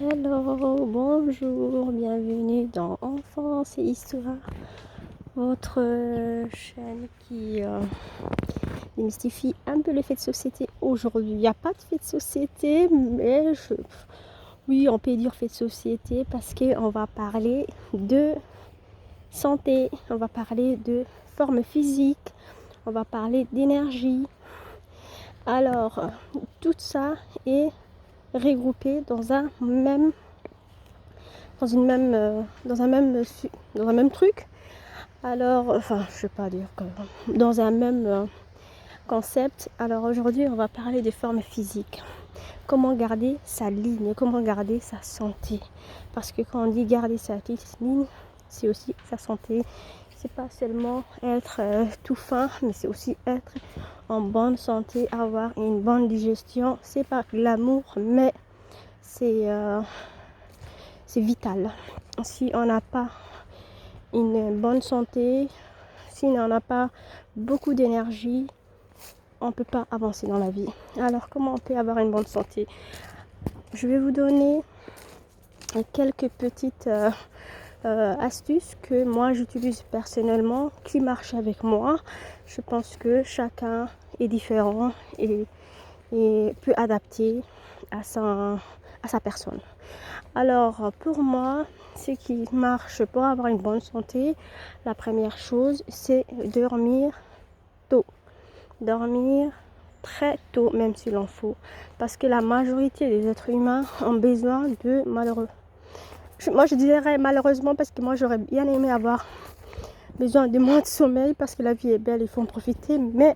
Hello, bonjour, bienvenue dans Enfance et Histoire, votre chaîne qui démystifie un peu les faits de société. Aujourd'hui, il n'y a pas de faits de société, mais oui, on peut dire faits de société parce qu'on va parler de santé, on va parler de forme physique, on va parler d'énergie. Alors, tout ça est regroupé dans un même truc. Alors, enfin, je vais pas dire que dans un même concept. Alors aujourd'hui, on va parler des formes physiques. Comment garder sa ligne, comment garder sa santé. Parce que quand on dit garder sa ligne, c'est aussi sa santé. C'est pas seulement être tout fin, mais c'est aussi être en bonne santé, avoir une bonne digestion. C'est pas l'amour, mais c'est vital. Si on n'a pas une bonne santé, si on n'a pas beaucoup d'énergie, on ne peut pas avancer dans la vie. Alors, comment on peut avoir une bonne santé? Je vais vous donner quelques petites astuces que moi j'utilise personnellement, qui marchent avec moi. Je pense que chacun est différent et peut adapter à sa personne. Alors, pour moi, ce qui marche pour avoir une bonne santé, la première chose, c'est dormir tôt. Dormir très tôt, même s'il en faut. Parce que la majorité des êtres humains ont besoin de moi, je dirais malheureusement, parce que moi, j'aurais bien aimé avoir besoin de moins de sommeil, parce que la vie est belle, il faut en profiter. Mais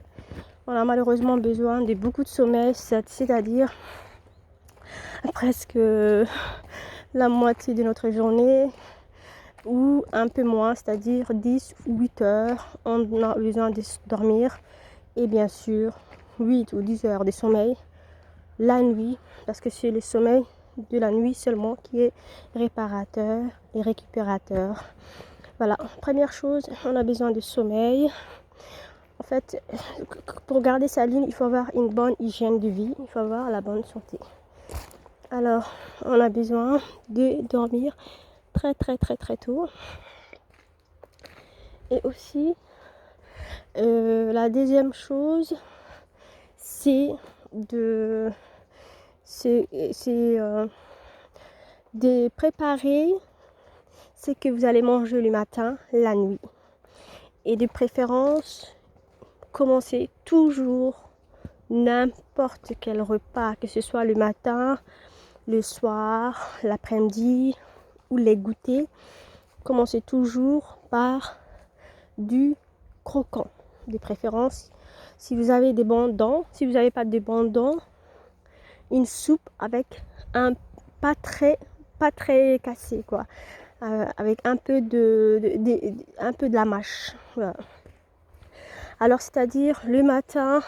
on a malheureusement besoin de beaucoup de sommeil, c'est-à-dire presque la moitié de notre journée ou un peu moins, c'est-à-dire 10 ou 8 heures, on a besoin de dormir. Et bien sûr, 8 ou 10 heures de sommeil la nuit, parce que c'est le sommeil de la nuit seulement qui est réparateur et récupérateur. Voilà, première chose, on a besoin de sommeil. En fait, pour garder sa ligne, il faut avoir une bonne hygiène de vie, il faut avoir la bonne santé. Alors, on a besoin de dormir très tôt. Et aussi, la deuxième chose, c'est de préparer ce que vous allez manger le matin, la nuit. Et de préférence, commencez toujours n'importe quel repas, que ce soit le matin, le soir, l'après-midi ou les goûters. Commencez toujours par du croquant. De préférence, si vous avez des bons dents, si vous n'avez pas de bons dents, une soupe avec un pas très cassé, quoi. Avec un peu de la mâche. Voilà. Alors, c'est-à-dire le matin,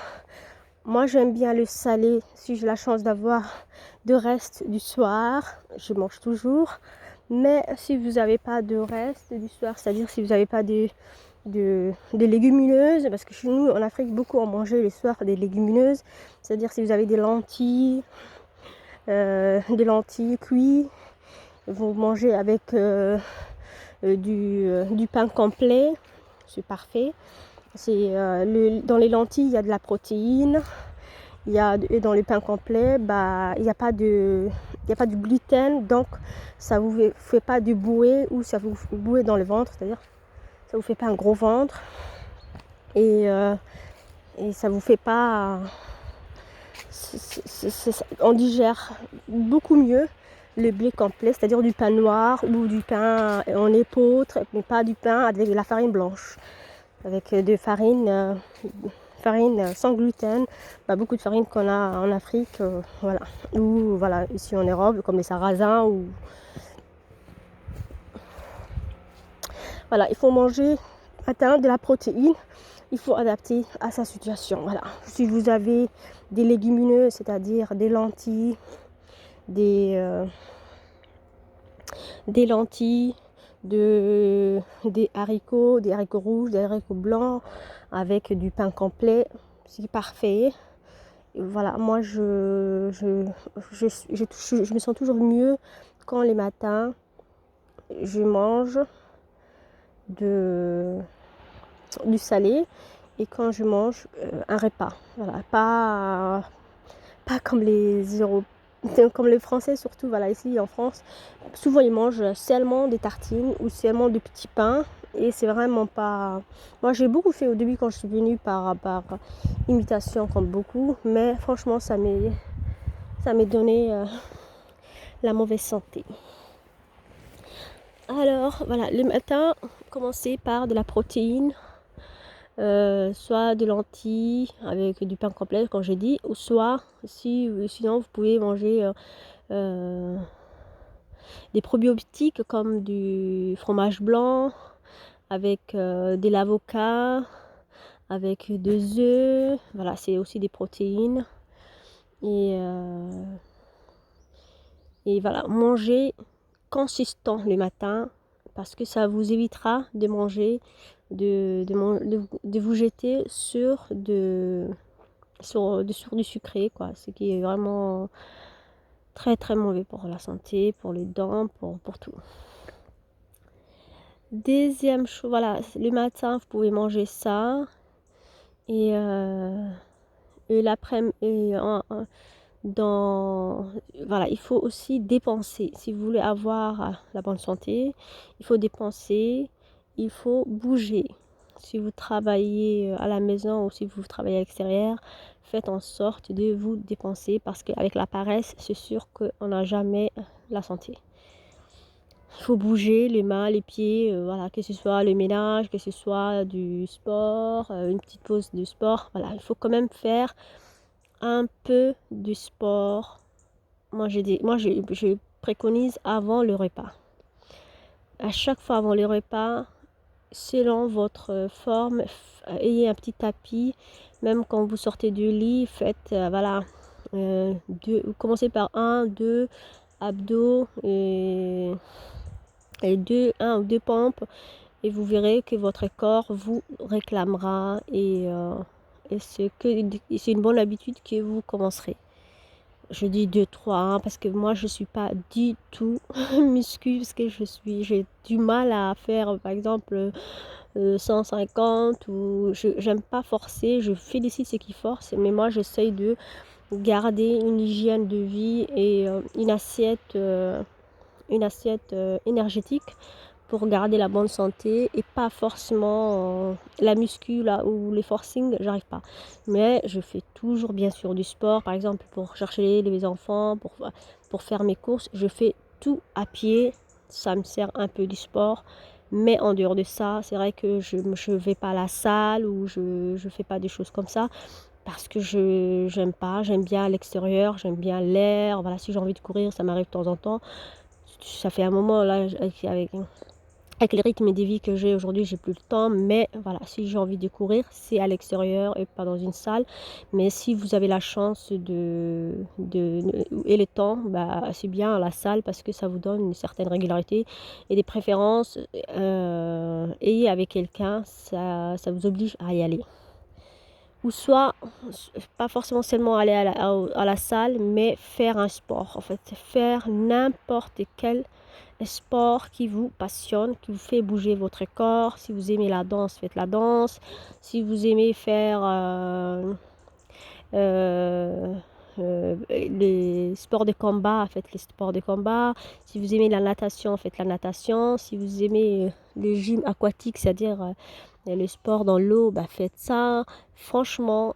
moi j'aime bien le salé. Si j'ai la chance d'avoir de reste du soir, je mange toujours. Mais si vous n'avez pas de reste du soir, c'est-à-dire si vous n'avez pas de légumineuses, parce que chez nous en Afrique, beaucoup ont mangé le soir des légumineuses, c'est-à-dire si vous avez des lentilles cuites, vous mangez avec du pain complet, c'est parfait. Dans les lentilles, il y a de la protéine. Et dans le pain complet, il n'y a pas de gluten, donc ça ne vous fait pas de bouée ou ça vous fait bouée dans le ventre, c'est-à-dire ça ne vous fait pas un gros ventre et ça vous fait pas... on digère beaucoup mieux le blé complet, c'est-à-dire du pain noir ou du pain en épeautre, mais pas du pain avec de la farine blanche, avec de farine sans gluten, beaucoup de farine qu'on a en Afrique, voilà, ou voilà, ici en Europe, comme les sarrasins. Voilà, il faut manger matin de la protéine, il faut adapter à sa situation. Voilà. Si vous avez des légumineuses, c'est-à-dire des lentilles, des haricots rouges, des haricots blancs, avec du pain complet, c'est parfait. voilà, moi je me sens toujours mieux quand les matins je mange de, du salé et quand je mange un repas. Voilà, pas comme comme les Français surtout, voilà, ici en France, souvent ils mangent seulement des tartines ou seulement du petit pain et c'est vraiment pas... Moi j'ai beaucoup fait au début quand je suis venue par imitation comme beaucoup, mais franchement ça m'est donné la mauvaise santé. Alors voilà, le matin, commencez par de la protéine, soit de lentilles avec du pain complet comme j'ai dit, ou soit sinon vous pouvez manger des probiotiques comme du fromage blanc avec de l'avocat, avec des œufs, voilà, c'est aussi des protéines. Et voilà, manger consistant le matin parce que ça vous évitera de manger, de vous jeter sur du sucré, quoi, ce qui est vraiment très très mauvais pour la santé, pour les dents, pour tout. Deuxième chose, voilà, le matin vous pouvez manger ça et l'après-midi, voilà, il faut aussi dépenser. Si vous voulez avoir la bonne santé, il faut dépenser, il faut bouger. Si vous travaillez à la maison ou si vous travaillez à l'extérieur, faites en sorte de vous dépenser parce qu'avec la paresse, c'est sûr qu'on n'a jamais la santé. Il faut bouger les mains, les pieds, voilà, que ce soit le ménage, que ce soit du sport, une petite pause de sport. Voilà, il faut quand même faire un peu de sport. Moi, je préconise avant le repas. À chaque fois avant le repas, selon votre forme, ayez un petit tapis. Même quand vous sortez du lit, faites, voilà, commencez par 1, 2 abdos et un ou deux pompes. Et vous verrez que votre corps vous réclamera et c'est une bonne habitude que vous commencerez. Je dis 2-3 hein, parce que moi je suis pas du tout muscu parce que j'ai du mal à faire par exemple 150 ou j'aime pas forcer, je félicite ceux qui forcent mais moi j'essaye de garder une hygiène de vie et une assiette énergétique pour garder la bonne santé et pas forcément la muscu là, ou les forcing, j'arrive pas. Mais je fais toujours bien sûr du sport, par exemple pour chercher les enfants, pour faire mes courses, je fais tout à pied, ça me sert un peu du sport. Mais en dehors de ça, c'est vrai que je ne vais pas à la salle ou je ne fais pas des choses comme ça parce que j'aime bien l'extérieur, j'aime bien l'air. Voilà, si j'ai envie de courir, ça m'arrive de temps en temps. Ça fait un moment là avec le rythme de vie que j'ai aujourd'hui, j'ai plus le temps, mais voilà, si j'ai envie de courir, c'est à l'extérieur et pas dans une salle. Mais si vous avez la chance et le temps, bah, c'est bien à la salle parce que ça vous donne une certaine régularité et des préférences. Et avec quelqu'un, ça vous oblige à y aller. Ou soit, pas forcément seulement aller à la salle, mais faire un sport. En fait, faire n'importe quel sport qui vous passionne, qui vous fait bouger votre corps. Si vous aimez la danse, faites la danse. Si vous aimez faire les sports de combat, faites les sports de combat. Si vous aimez la natation, faites la natation. Si vous aimez le gym aquatique, c'est-à-dire le sport dans l'eau, bah faites ça. Franchement,